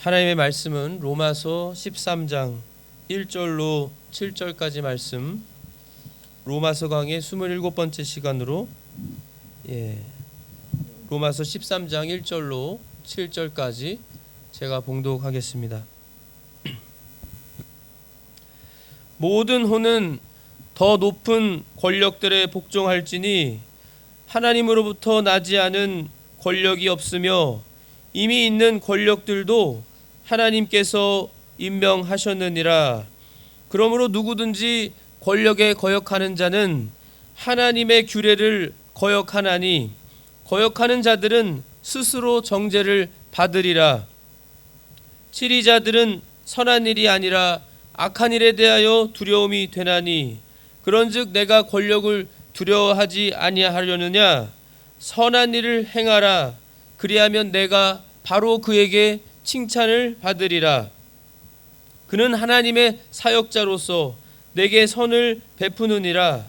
하나님의 말씀은 로마서 13장 1절로 7절까지 말씀, 로마서 강의 27번째 시간으로 로마서 13장 1절로 7절까지 제가 봉독하겠습니다. 모든 혼은 더 높은 권력들에 복종할지니 하나님으로부터 나지 않은 권력이 없으며 이미 있는 권력들도 하나님께서 임명하셨느니라. 그러므로 누구든지 권력에 거역하는 자는 하나님의 규례를 거역하나니 거역하는 자들은 스스로 정죄를 받으리라. 치리자들은 선한 일이 아니라 악한 일에 대하여 두려움이 되나니 그런즉 내가 권력을 두려워하지 아니하려느냐. 선한 일을 행하라. 그리하면 내가 바로 그에게 칭찬을 받으리라. 그는 하나님의 사역자로서 내게 선을 베푸느니라.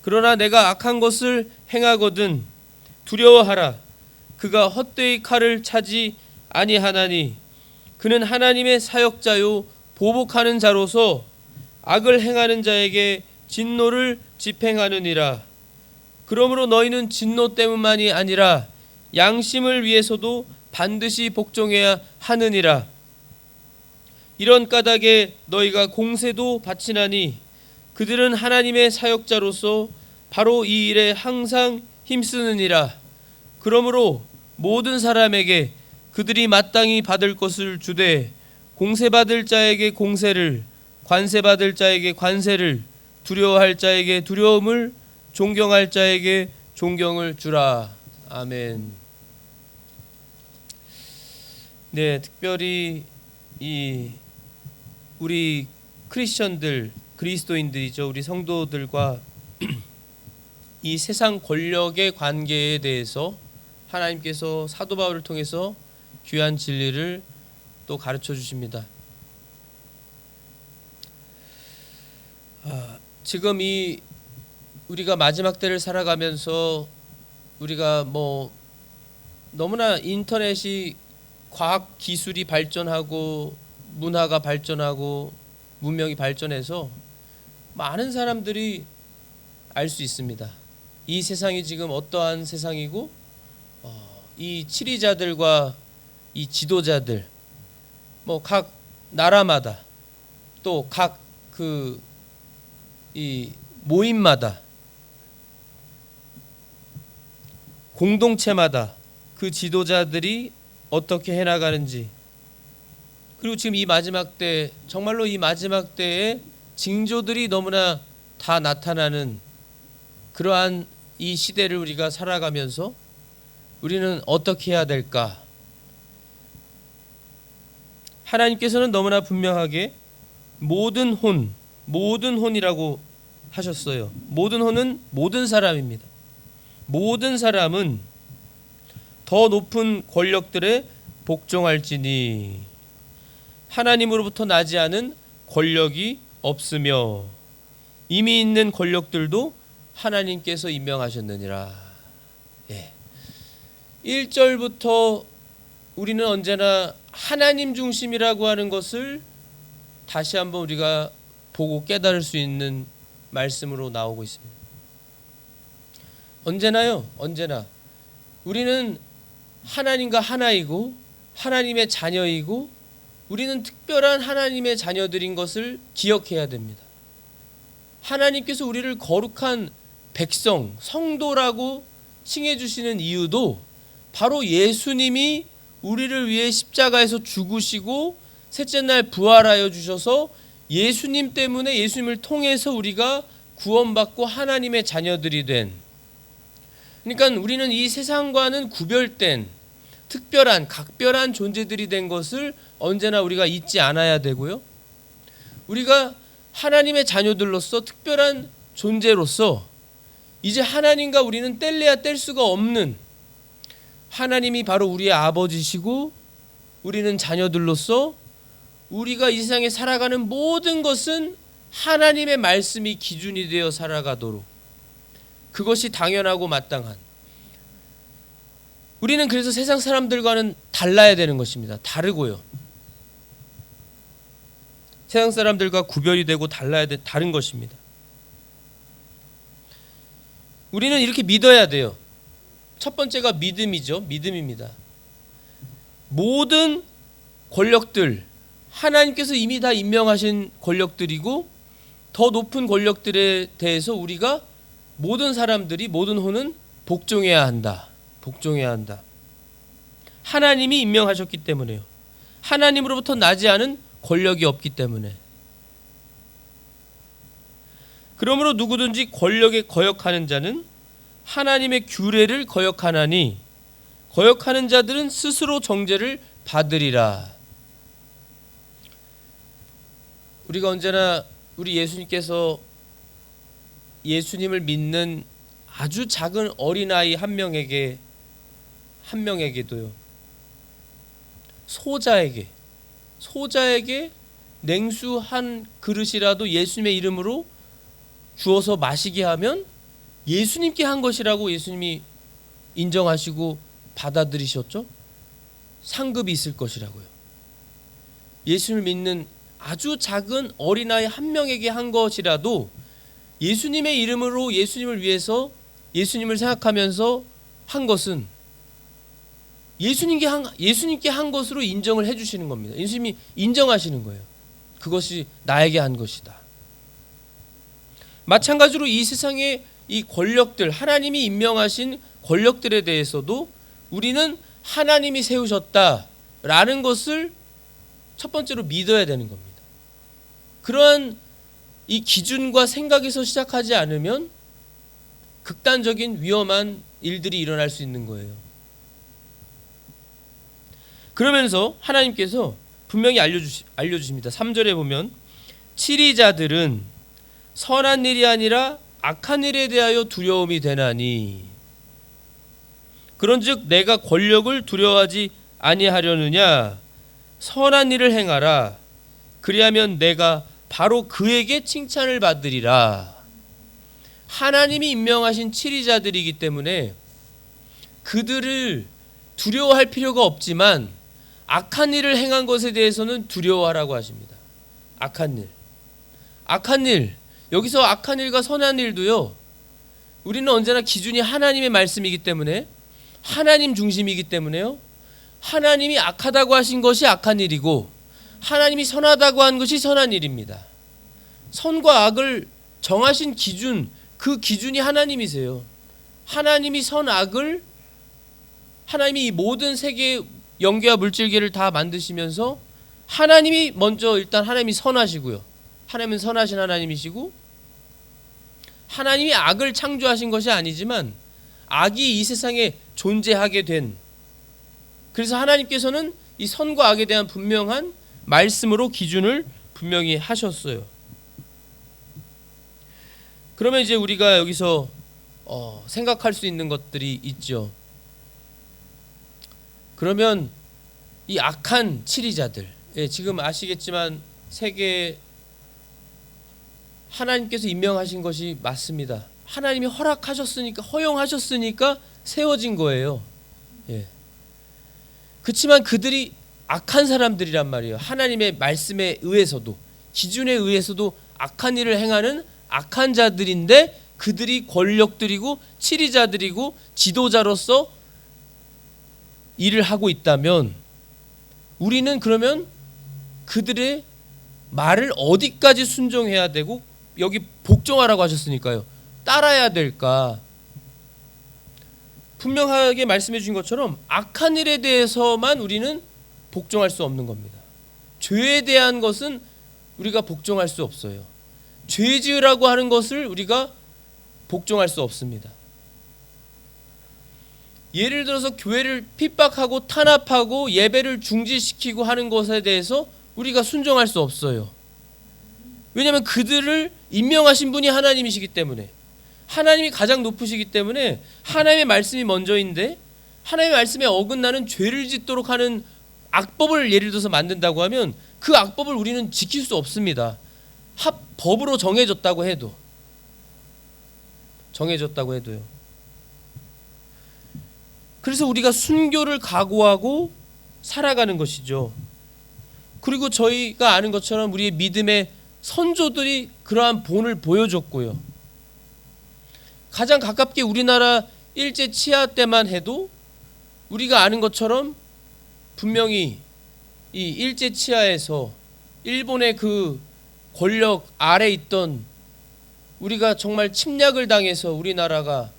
그러나 내가 악한 것을 행하거든 두려워하라. 그가 헛되이 칼을 차지 아니하나니 그는 하나님의 사역자요 보복하는 자로서 악을 행하는 자에게 진노를 집행하느니라. 그러므로 너희는 진노 때문만이 아니라 양심을 위해서도 반드시 복종해야 하느니라. 이런 까닭에 너희가 공세도 바치나니 그들은 하나님의 사역자로서 바로 이 일에 항상 힘쓰느니라. 그러므로 모든 사람에게 그들이 마땅히 받을 것을 주되 공세받을 자에게 공세를, 관세받을 자에게 관세를, 두려워할 자에게 두려움을, 존경할 자에게 존경을 주라. 아멘. 네, 특별히 우리 크리스천들, 그리스도인들이죠. 우리 성도들과 이 세상 권력의 관계에 대해서 하나님께서 사도 바울을 통해서 귀한 진리를 또 가르쳐 주십니다. 지금 우리가 마지막 때를 살아가면서 우리가 너무나 인터넷이 과학 기술이 발전하고 문화가 발전하고 문명이 발전해서 많은 사람들이 알 수 있습니다. 이 세상이 지금 어떠한 세상이고 이 치리자들과 이 지도자들 각 나라마다 또 각 이 모임마다 공동체마다 그 지도자들이 어떻게 해나가는지, 그리고 지금 이 마지막 때, 정말로 이 마지막 때에 징조들이 너무나 다 나타나는 그러한 이 시대를 우리가 살아가면서 우리는 어떻게 해야 될까? 하나님께서는 너무나 분명하게 모든 혼이라고 하셨어요. 모든 혼은 모든 사람입니다. 모든 사람은 더 높은 권력들에 복종할지니 하나님으로부터 나지 않은 권력이 없으며 이미 있는 권력들도 하나님께서 임명하셨느니라. 1절부터 우리는 언제나 하나님 중심이라고 하는 것을 다시 한번 우리가 보고 깨달을 수 있는 말씀으로 나오고 있습니다. 언제나 우리는 하나님과 하나이고 하나님의 자녀이고 우리는 특별한 하나님의 자녀들인 것을 기억해야 됩니다. 하나님께서 우리를 거룩한 백성, 성도라고 칭해 주시는 이유도 바로 예수님이 우리를 위해 십자가에서 죽으시고 셋째 날 부활하여 주셔서 예수님 때문에, 예수님을 통해서 우리가 구원받고 하나님의 자녀들이 된, 그러니까 우리는 이 세상과는 구별된 특별한 각별한 존재들이 된 것을 언제나 우리가 잊지 않아야 되고요. 우리가 하나님의 자녀들로서 특별한 존재로서 이제 하나님과 우리는 뗄래야 뗄 수가 없는, 하나님이 바로 우리의 아버지시고 우리는 자녀들로서 우리가 이 세상에 살아가는 모든 것은 하나님의 말씀이 기준이 되어 살아가도록, 그것이 당연하고 마땅한, 우리는 그래서 세상 사람들과는 달라야 되는 것입니다. 다르고요. 세상 사람들과 구별이 되고 다른 것입니다. 우리는 이렇게 믿어야 돼요. 첫 번째가 믿음이죠. 믿음입니다. 모든 권력들, 하나님께서 이미 다 임명하신 권력들이고 더 높은 권력들에 대해서 우리가 모든 사람들이, 모든 호는 복종해야 한다. 복종해야 한다. 하나님이 임명하셨기 때문에요. 하나님으로부터 나지 않은 권력이 없기 때문에. 그러므로 누구든지 권력에 거역하는 자는 하나님의 규례를 거역하나니 거역하는 자들은 스스로 정죄를 받으리라. 우리가 언제나 우리 예수님께서 예수님을 믿는 아주 작은 어린아이 한 명에게도요, 소자에게 냉수 한 그릇이라도 예수님의 이름으로 주어서 마시게 하면 예수님께 한 것이라고 예수님이 인정하시고 받아들이셨죠. 상급이 있을 것이라고요. 예수님을 믿는 아주 작은 어린아이 한 명에게 한 것이라도 예수님의 이름으로 예수님을 위해서, 예수님을 생각하면서 한 것은 예수님께 한 것으로 인정을 해주시는 겁니다. 예수님이 인정하시는 거예요. 그것이 나에게 한 것이다. 마찬가지로 이 세상의 이 권력들, 하나님이 임명하신 권력들에 대해서도 우리는 하나님이 세우셨다라는 것을 첫 번째로 믿어야 되는 겁니다. 그러한 이 기준과 생각에서 시작하지 않으면 극단적인 위험한 일들이 일어날 수 있는 거예요. 그러면서 하나님께서 분명히 알려주십니다. 3절에 보면 치리자들은 선한 일이 아니라 악한 일에 대하여 두려움이 되나니 그런즉 내가 권력을 두려워하지 아니하려느냐. 선한 일을 행하라. 그리하면 내가 바로 그에게 칭찬을 받으리라. 하나님이 임명하신 치리자들이기 때문에 그들을 두려워할 필요가 없지만 악한 일을 행한 것에 대해서는 두려워하라고 하십니다. 악한 일. 여기서 악한 일과 선한 일도요, 우리는 언제나 기준이 하나님의 말씀이기 때문에, 하나님 중심이기 때문에요, 하나님이 악하다고 하신 것이 악한 일이고 하나님이 선하다고 한 것이 선한 일입니다. 선과 악을 정하신 기준, 그 기준이 하나님이세요. 하나님이 선악을, 하나님이 이 모든 세계의 영계와 물질계를 다 만드시면서 하나님이 먼저 일단 하나님이 선하시고요. 하나님은 선하신 하나님이시고 하나님이 악을 창조하신 것이 아니지만 악이 이 세상에 존재하게 된, 그래서 하나님께서는 이 선과 악에 대한 분명한 말씀으로 기준을 분명히 하셨어요. 그러면 이제 우리가 여기서 생각할 수 있는 것들이 있죠. 그러면 이 악한 치리자들, 지금 아시겠지만 세계에 하나님께서 임명하신 것이 맞습니다. 하나님이 허용하셨으니까 세워진 거예요. 그렇지만 그들이 악한 사람들이란 말이에요. 하나님의 말씀에 의해서도, 기준에 의해서도 악한 일을 행하는 악한 자들인데 그들이 권력들이고 치리자들이고 지도자로서 일을 하고 있다면 우리는 그러면 그들의 말을 어디까지 순종해야 되고, 여기 복종하라고 하셨으니까요, 따라야 될까? 분명하게 말씀해 주신 것처럼 악한 일에 대해서만 우리는 복종할 수 없는 겁니다. 죄에 대한 것은 우리가 복종할 수 없어요. 죄 지으라고 하는 것을 우리가 복종할 수 없습니다. 예를 들어서 교회를 핍박하고 탄압하고 예배를 중지시키고 하는 것에 대해서 우리가 순종할 수 없어요. 왜냐하면 그들을 임명하신 분이 하나님이시기 때문에, 하나님이 가장 높으시기 때문에 하나님의 말씀이 먼저인데, 하나님의 말씀에 어긋나는 죄를 짓도록 하는 악법을 예를 들어서 만든다고 하면 그 악법을 우리는 지킬 수 없습니다. 법으로 정해졌다고 해도요. 그래서 우리가 순교를 각오하고 살아가는 것이죠. 그리고 저희가 아는 것처럼 우리의 믿음의 선조들이 그러한 본을 보여줬고요. 가장 가깝게 우리나라 일제 치하 때만 해도 우리가 아는 것처럼 분명히 이 일제 치하에서 일본의 그 권력 아래 있던 우리가 정말 침략을 당해서 우리나라가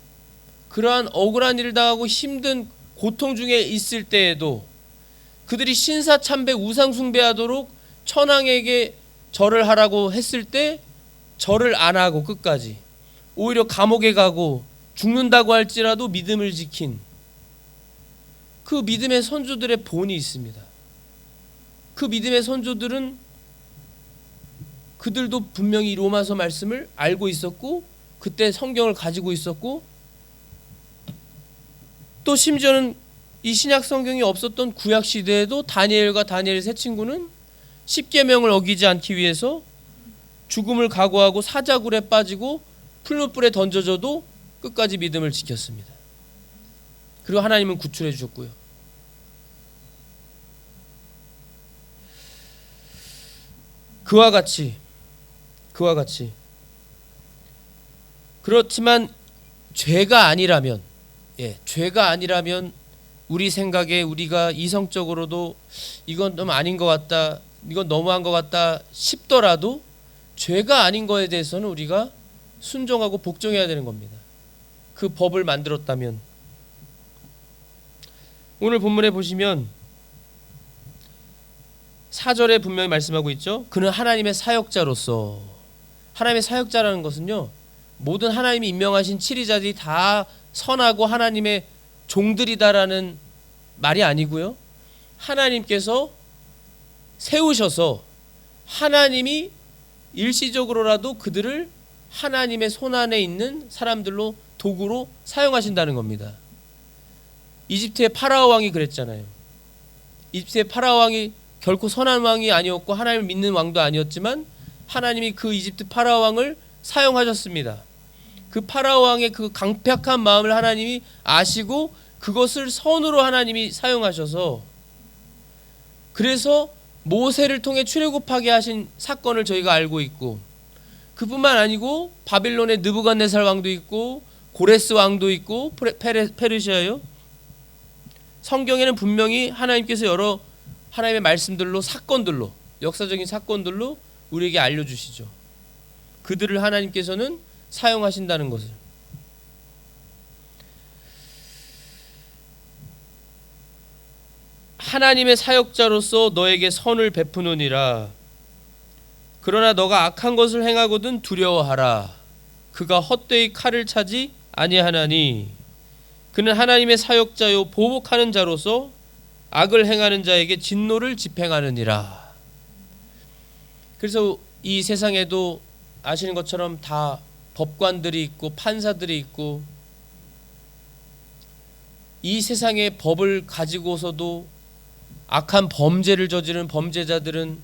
그러한 억울한 일을 당하고 힘든 고통 중에 있을 때에도 그들이 신사참배 우상숭배하도록 천황에게 절을 하라고 했을 때 절을 안 하고 끝까지 오히려 감옥에 가고 죽는다고 할지라도 믿음을 지킨 그 믿음의 선조들의 본이 있습니다. 그 믿음의 선조들은 그들도 분명히 로마서 말씀을 알고 있었고 그때 성경을 가지고 있었고 또 심지어는 이 신약 성경이 없었던 구약 시대에도 다니엘과 다니엘의 세 친구는 십계명을 어기지 않기 위해서 죽음을 각오하고 사자굴에 빠지고 풀무불에 던져져도 끝까지 믿음을 지켰습니다. 그리고 하나님은 구출해 주셨고요. 그와 같이 그렇지만 죄가 아니라면 우리 생각에 우리가 이성적으로도 이건 좀 아닌 것 같다, 이건 너무한 것 같다 싶더라도 죄가 아닌 거에 대해서는 우리가 순종하고 복종해야 되는 겁니다. 그 법을 만들었다면. 오늘 본문에 보시면 4절에 분명히 말씀하고 있죠. 그는 하나님의 사역자로서. 하나님의 사역자라는 것은요, 모든 하나님이 임명하신 치리자들이 다 선하고 하나님의 종들이다라는 말이 아니고요, 하나님께서 세우셔서 하나님이 일시적으로라도 그들을 하나님의 손안에 있는 사람들로 도구로 사용하신다는 겁니다. 이집트의 파라오 왕이 그랬잖아요. 이집트의 파라오 왕이 결코 선한 왕이 아니었고 하나님을 믿는 왕도 아니었지만 하나님이 그 이집트 파라오 왕을 사용하셨습니다. 그 파라오 왕의 그 강팍한 마음을 하나님이 아시고 그것을 선으로 하나님이 사용하셔서, 그래서 모세를 통해 출애굽하게 하신 사건을 저희가 알고 있고, 그뿐만 아니고 바빌론의 느부갓네살 왕도 있고 고레스 왕도 있고 페르시아요. 성경에는 분명히 하나님께서 여러 하나님의 말씀들로, 사건들로, 역사적인 사건들로 우리에게 알려주시죠. 그들을 하나님께서는 사용하신다는 것을. 하나님의 사역자로서 너에게 선을 베푸느니라. 그러나 너가 악한 것을 행하거든 두려워하라. 그가 헛되이 칼을 차지 아니하나니 그는 하나님의 사역자요 보복하는 자로서 악을 행하는 자에게 진노를 집행하느니라. 그래서 이 세상에도 아시는 것처럼 다 법관들이 있고 판사들이 있고, 이 세상의 법을 가지고서도 악한 범죄를 저지른 범죄자들은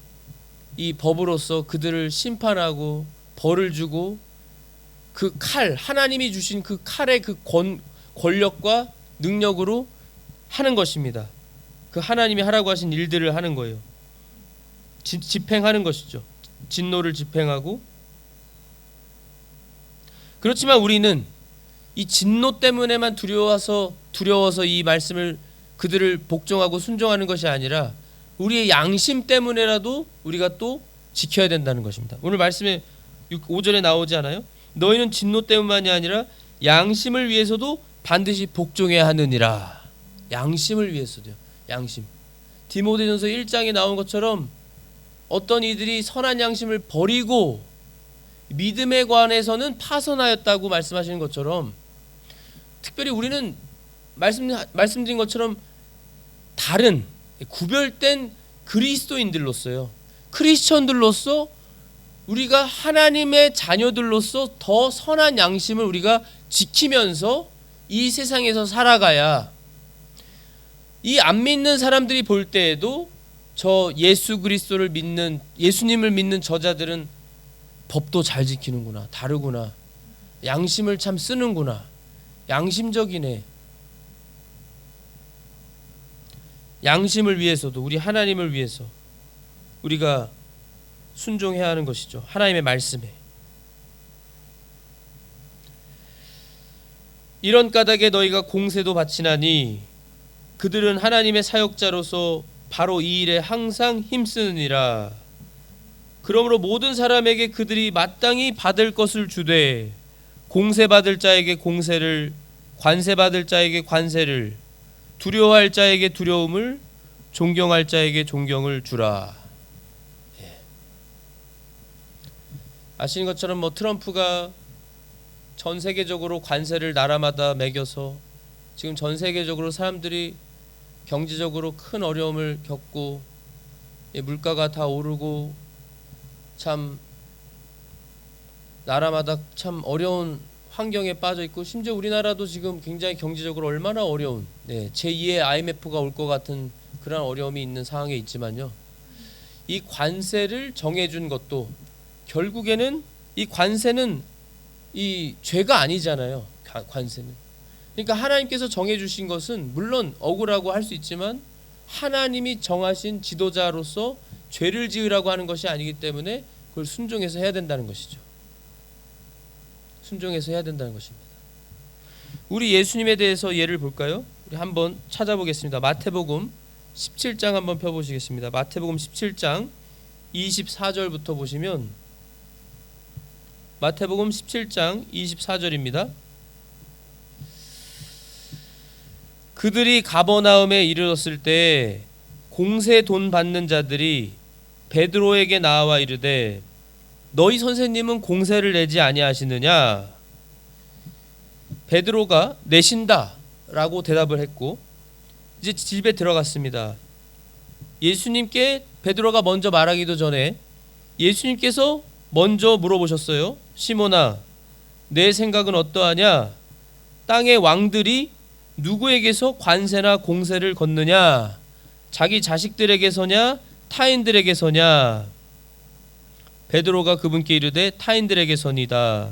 이 법으로서 그들을 심판하고 벌을 주고, 그 칼, 하나님이 주신 그 칼의 그 권력과 능력으로 하는 것입니다. 그 하나님이 하라고 하신 일들을 하는 거예요. 집행하는 것이죠. 진노를 집행하고. 그렇지만 우리는 이 진노 때문에만 두려워서 이 말씀을, 그들을 복종하고 순종하는 것이 아니라 우리의 양심 때문에라도 우리가 또 지켜야 된다는 것입니다. 오늘 말씀에 5절에 나오지 않아요? 너희는 진노 때문만이 아니라 양심을 위해서도 반드시 복종해야 하느니라. 양심을 위해서도요. 양심. 디모데전서 1장에 나온 것처럼 어떤 이들이 선한 양심을 버리고 믿음에 관해서는 파선하였다고 말씀하시는 것처럼, 특별히 우리는 말씀드린 것처럼 다른 구별된 그리스도인들로서요, 크리스천들로서 우리가 하나님의 자녀들로서 더 선한 양심을 우리가 지키면서 이 세상에서 살아가야 이 안 믿는 사람들이 볼 때에도 저 예수 그리스도를 믿는, 예수님을 믿는 저자들은 법도 잘 지키는구나, 다르구나, 양심을 참 쓰는구나, 양심적이네. 양심을 위해서도, 우리 하나님을 위해서. 우리가 순종해야 하는 것이죠. 하나님의 말씀에. 이런 까닭에 너희가 공세도 바치나니 그들은 하나님의 사역자로서 바로 이 일에 항상 힘쓰느니라. 그러므로 모든 사람에게 그들이 마땅히 받을 것을 주되 공세 받을 자에게 공세를, 관세 받을 자에게 관세를, 두려워할 자에게 두려움을, 존경할 자에게 존경을 주라. 아시는 것처럼 트럼프가 전 세계적으로 관세를 나라마다 매겨서 지금 전 세계적으로 사람들이 경제적으로 큰 어려움을 겪고 물가가 다 오르고 참 나라마다 참 어려운 환경에 빠져 있고, 심지어 우리나라도 지금 굉장히 경제적으로 얼마나 어려운 제2의 IMF가 올 것 같은 그런 어려움이 있는 상황에 있지만요, 이 관세를 정해준 것도 결국에는 이 관세는 이 죄가 아니잖아요. 관세는. 그러니까 하나님께서 정해주신 것은 물론 억울하고 할 수 있지만 하나님이 정하신 지도자로서 죄를 지으라고 하는 것이 아니기 때문에 그걸 순종해서 해야 된다는 것이죠. 순종해서 해야 된다는 것입니다. 우리 예수님에 대해서 예를 볼까요? 우리 한번 찾아보겠습니다. 마태복음 17장 한번 펴보시겠습니다. 마태복음 17장 24절부터 보시면, 마태복음 17장 24절입니다. 그들이 가버나움에 이르렀을 때 공세 돈 받는 자들이 베드로에게 나와 이르되 너희 선생님은 공세를 내지 아니하시느냐? 베드로가 내신다 라고 대답을 했고 이제 집에 들어갔습니다. 예수님께 베드로가 먼저 말하기도 전에 예수님께서 먼저 물어보셨어요. 시몬아, 내 생각은 어떠하냐? 땅의 왕들이 누구에게서 관세나 공세를 걷느냐? 자기 자식들에게서냐 타인들에게서냐? 베드로가 그분께 이르되 타인들에게서니이다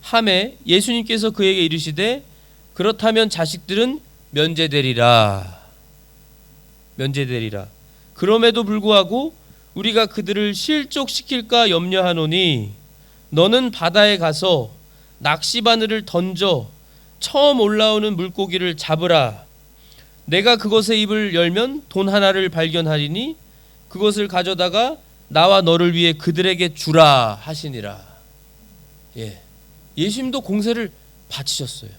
하매 예수님께서 그에게 이르시되 그렇다면 자식들은 면제되리라. 면제되리라. 그럼에도 불구하고 우리가 그들을 실족시킬까 염려하노니 너는 바다에 가서 낚시바늘을 던져 처음 올라오는 물고기를 잡으라. 내가 그것의 입을 열면 돈 하나를 발견하리니 그것을 가져다가 나와 너를 위해 그들에게 주라 하시니라. 예수님도 공세를 바치셨어요.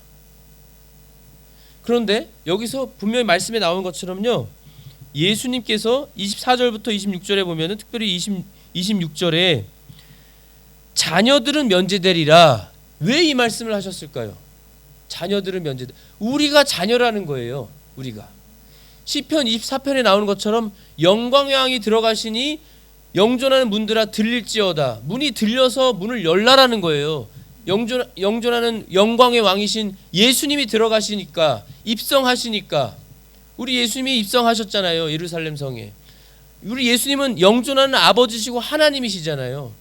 그런데 여기서 분명히 말씀에 나온 것처럼요, 예수님께서 24절부터 26절에 보면은 특별히 26절에 자녀들은 면제되리라. 왜 이 말씀을 하셨을까요? 자녀들은 면제되, 우리가 자녀라는 거예요. 우리가 시편 24편에 나오는 것처럼 영광의 왕이 들어가시니 영존하는 문들아 들릴지어다. 문이 들려서 문을 열라라는 거예요. 영존하는 영광의 왕이신 예수님이 들어가시니까, 입성하시니까. 우리 예수님이 입성하셨잖아요. 예루살렘 성에. 우리 예수님은 영존하는 아버지시고 하나님이시잖아요.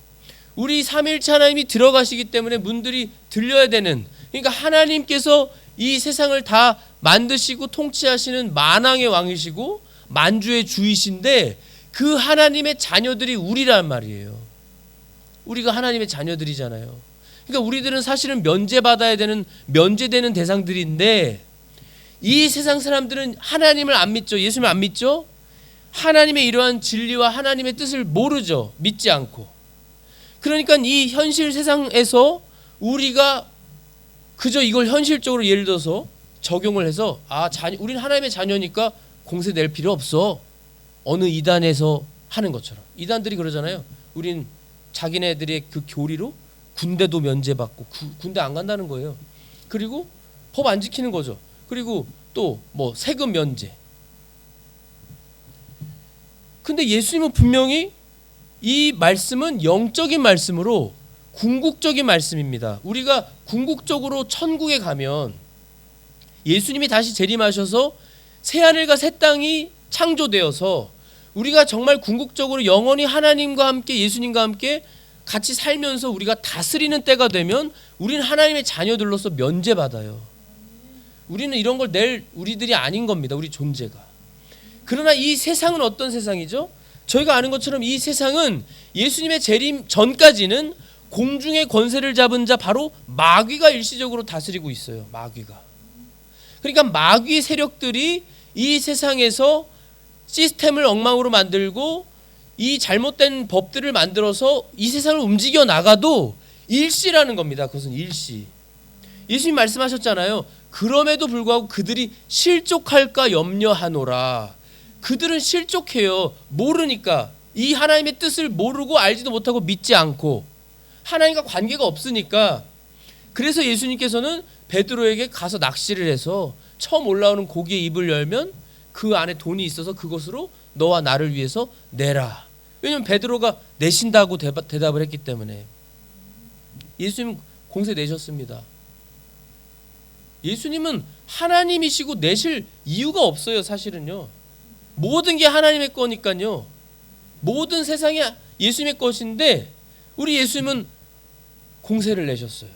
우리 삼위일체 하나님이 들어가시기 때문에 문들이 들려야 되는, 그러니까 하나님께서 이 세상을 다 만드시고 통치하시는 만왕의 왕이시고 만주의 주이신데 그 하나님의 자녀들이 우리란 말이에요. 우리가 하나님의 자녀들이잖아요. 그러니까 우리들은 사실은 면제받아야 되는, 면제되는 대상들인데 이 세상 사람들은 하나님을 안 믿죠. 예수님을 안 믿죠. 하나님의 이러한 진리와 하나님의 뜻을 모르죠. 믿지 않고. 그러니까 이 현실 세상에서 우리가 그저 이걸 현실적으로 예를 들어서 적용을 해서 우린 하나님의 자녀니까 공세 낼 필요 없어. 어느 이단에서 하는 것처럼. 이단들이 그러잖아요. 우린 자기네들의 그 교리로 군대도 면제받고 군대 안 간다는 거예요. 그리고 법 안 지키는 거죠. 그리고 또 뭐 세금 면제. 근데 예수님은 분명히 이 말씀은 영적인 말씀으로 궁극적인 말씀입니다. 우리가 궁극적으로 천국에 가면 예수님이 다시 재림하셔서 새하늘과 새 땅이 창조되어서 우리가 정말 궁극적으로 영원히 하나님과 함께, 예수님과 함께 같이 살면서 우리가 다스리는 때가 되면 우리는 하나님의 자녀들로서 면제받아요. 우리는 이런 걸 낼 우리들이 아닌 겁니다. 우리 존재가. 그러나 이 세상은 어떤 세상이죠? 저희가 아는 것처럼 이 세상은 예수님의 재림 전까지는 공중의 권세를 잡은 자 바로 마귀가 일시적으로 다스리고 있어요. 마귀가. 그러니까 마귀 세력들이 이 세상에서 시스템을 엉망으로 만들고 이 잘못된 법들을 만들어서 이 세상을 움직여 나가도 일시라는 겁니다. 그것은 일시. 예수님 말씀하셨잖아요. 그럼에도 불구하고 그들이 실족할까 염려하노라. 그들은 실족해요. 모르니까. 이 하나님의 뜻을 모르고 알지도 못하고 믿지 않고 하나님과 관계가 없으니까. 그래서 예수님께서는 베드로에게 가서 낚시를 해서 처음 올라오는 고기의 입을 열면 그 안에 돈이 있어서 그것으로 너와 나를 위해서 내라. 왜냐하면 베드로가 내신다고 대답을 했기 때문에. 예수님 공세 내셨습니다. 예수님은 하나님이시고 내실 이유가 없어요. 사실은요. 모든 게 하나님의 거니까요. 모든 세상이 예수님의 것인데 우리 예수님은 공세를 내셨어요.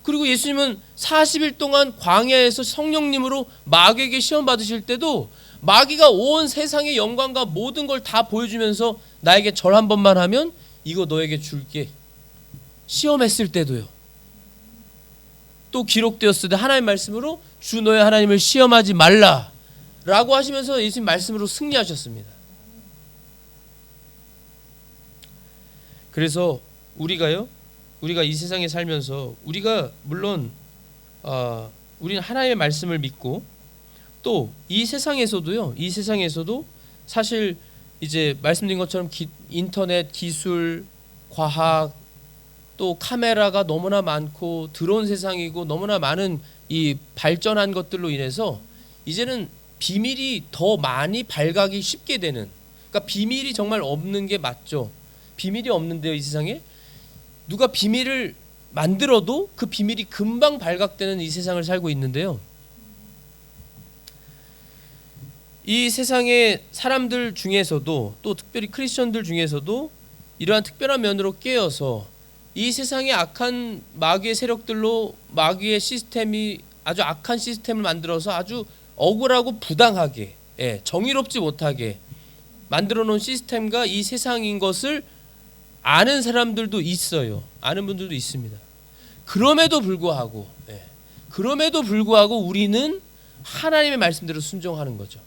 그리고 예수님은 40일 동안 광야에서 성령님으로 마귀에게 시험 받으실 때도 마귀가 온 세상의 영광과 모든 걸 다 보여주면서 나에게 절 한 번만 하면 이거 너에게 줄게. 시험했을 때도요. 또 기록되었을 때 하나님 말씀으로 주 너의 하나님을 시험하지 말라 라고 하시면서 예수님 말씀으로 승리하셨습니다. 그래서 우리가 이 세상에 살면서 우리가 물론 우리는 하나님의 말씀을 믿고 또 이 세상에서도 사실 이제 말씀드린 것처럼 인터넷 기술, 과학, 또 카메라가 너무나 많고 드론 세상이고 너무나 많은 이 발전한 것들로 인해서 이제는 비밀이 더 많이 발각이 쉽게 되는, 그러니까 비밀이 정말 없는 게 맞죠. 비밀이 없는데요, 이 세상에 누가 비밀을 만들어도 그 비밀이 금방 발각되는 이 세상을 살고 있는데요. 이 세상의 사람들 중에서도 또 특별히 크리스천들 중에서도 이러한 특별한 면으로 깨어서 이 세상의 악한 마귀의 세력들로 마귀의 시스템이 아주 악한 시스템을 만들어서 아주 억울하고 부당하게, 정의롭지 못하게 만들어 놓은 시스템과 이 세상인 것을 아는 사람들도 있어요. 아는 분들도 있습니다. 그럼에도 불구하고 우리는 하나님의 말씀대로 순종하는 거죠.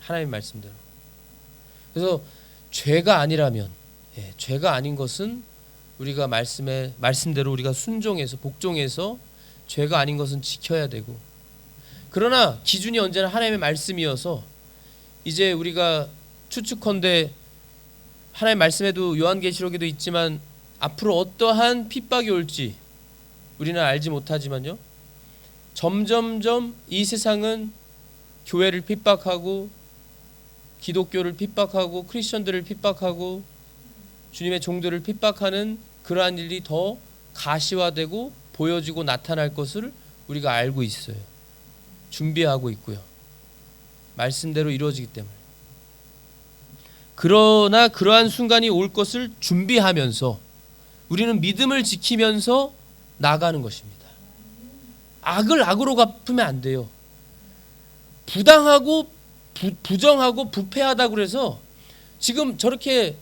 하나님의 말씀대로. 그래서 죄가 아니라면, 죄가 아닌 것은 우리가 말씀대로 우리가 순종해서 복종해서 죄가 아닌 것은 지켜야 되고, 그러나 기준이 언제나 하나님의 말씀이어서 이제 우리가 추측컨대 하나님의 말씀에도 요한계시록에도 있지만 앞으로 어떠한 핍박이 올지 우리는 알지 못하지만요, 점점점 이 세상은 교회를 핍박하고 기독교를 핍박하고 크리스천들을 핍박하고 주님의 종들을 핍박하는 그러한 일이 더 가시화되고 보여지고 나타날 것을 우리가 알고 있어요. 준비하고 있고요. 말씀대로 이루어지기 때문에. 그러나 그러한 순간이 올 것을 준비하면서 우리는 믿음을 지키면서 나가는 것입니다. 악을 악으로 갚으면 안 돼요. 부당하고 부정하고 부패하다고 그래서 지금 저렇게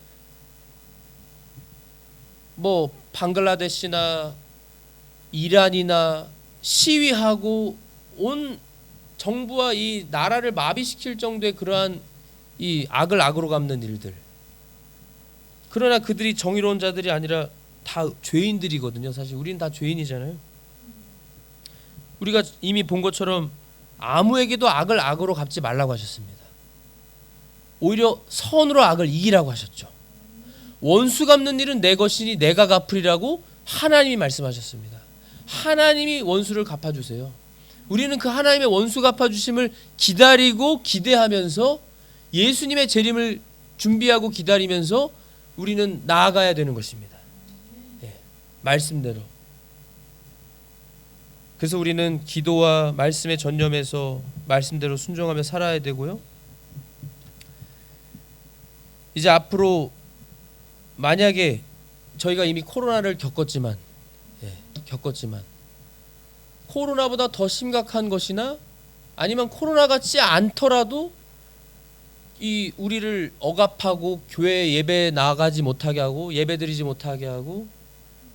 뭐 방글라데시나 이란이나 시위하고 온 정부와 이 나라를 마비시킬 정도의 그러한 이 악을 악으로 갚는 일들. 그러나 그들이 정의로운 자들이 아니라 다 죄인들이거든요. 사실 우리는 다 죄인이잖아요. 우리가 이미 본 것처럼 아무에게도 악을 악으로 갚지 말라고 하셨습니다. 오히려 선으로 악을 이기라고 하셨죠. 원수 갚는 일은 내 것이니 내가 갚으리라고 하나님이 말씀하셨습니다. 하나님이 원수를 갚아주세요. 우리는 그 하나님의 원수 갚아주심을 기다리고 기대하면서 예수님의 재림을 준비하고 기다리면서 우리는 나아가야 되는 것입니다. 말씀대로. 그래서 우리는 기도와 말씀에 전념해서 말씀대로 순종하며 살아야 되고요. 이제 앞으로 만약에 저희가 이미 코로나를 겪었지만 코로나보다 더 심각한 것이나 아니면 코로나 같지 않더라도 이 우리를 억압하고 교회 예배 나가지 못하게 하고 예배드리지 못하게 하고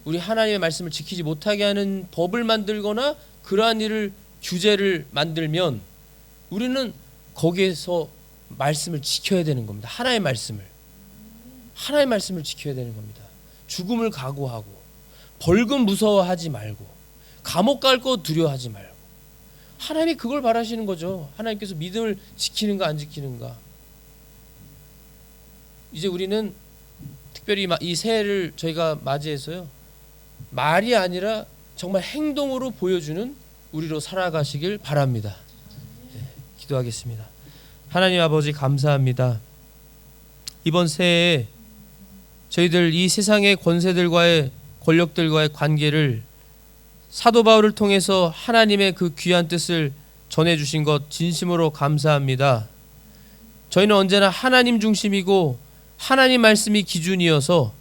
우리 하나님의 말씀을 지키지 못하게 하는 법을 만들거나 그러한 일을 규제를 만들면 우리는 거기에서 말씀을 지켜야 되는 겁니다. 하나의 말씀을 지켜야 되는 겁니다. 죽음을 각오하고 벌금 무서워하지 말고 감옥 갈 거 두려워하지 말고 하나님이 그걸 바라시는 거죠. 하나님께서 믿음을 지키는가 안 지키는가. 이제 우리는 특별히 이 새해를 저희가 맞이해서요, 말이 아니라 정말 행동으로 보여주는 우리로 살아가시길 바랍니다. 네, 기도하겠습니다. 하나님 아버지 감사합니다. 이번 새해에 저희들 이 세상의 권세들과의 권력들과의 관계를 사도 바울을 통해서 하나님의 그 귀한 뜻을 전해주신 것 진심으로 감사합니다. 저희는 언제나 하나님 중심이고 하나님 말씀이 기준이어서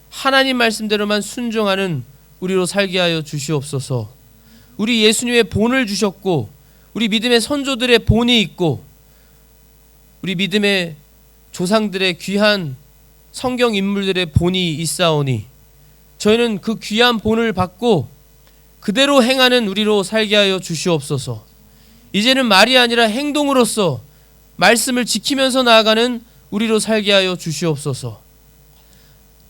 하나님 말씀대로만 순종하는 우리로 살게 하여 주시옵소서. 우리 예수님의 본을 주셨고 우리 믿음의 선조들의 본이 있고 우리 믿음의 조상들의 귀한 성경 인물들의 본이 있사오니 저희는 그 귀한 본을 받고 그대로 행하는 우리로 살게 하여 주시옵소서. 이제는 말이 아니라 행동으로서 말씀을 지키면서 나아가는 우리로 살게 하여 주시옵소서.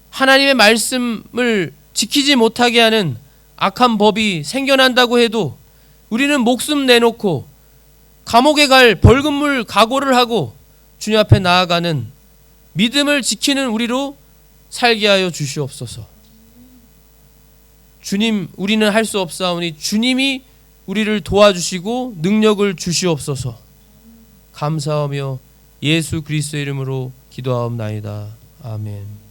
하나님의 말씀을 지키지 못하게 하는 악한 법이 생겨난다고 해도 우리는 목숨 내놓고 감옥에 갈 벌금물 각오를 하고 주님 앞에 나아가는 믿음을 지키는 우리로 살게 하여 주시옵소서. 주님, 우리는 할 수 없사오니 주님이 우리를 도와주시고 능력을 주시옵소서. 감사하며 예수 그리스도의 이름으로 기도하옵나이다. 아멘.